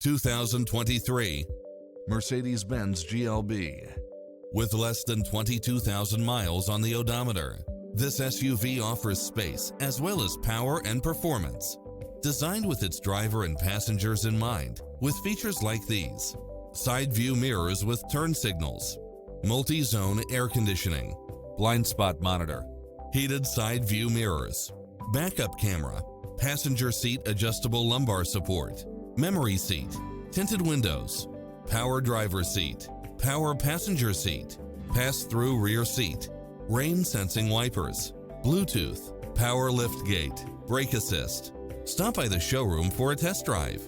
2023 Mercedes-Benz GLB. With less than 22,000 miles on the odometer, this SUV offers space as well as power and performance. Designed with its driver and passengers in mind, with features like these: side view mirrors with turn signals, multi-zone air conditioning, blind spot monitor, heated side view mirrors, backup camera, passenger seat adjustable lumbar support, memory seat, tinted windows, power driver seat, power passenger seat, pass-through rear seat, rain sensing wipers, Bluetooth, power liftgate, brake assist. Stop by the showroom for a test drive.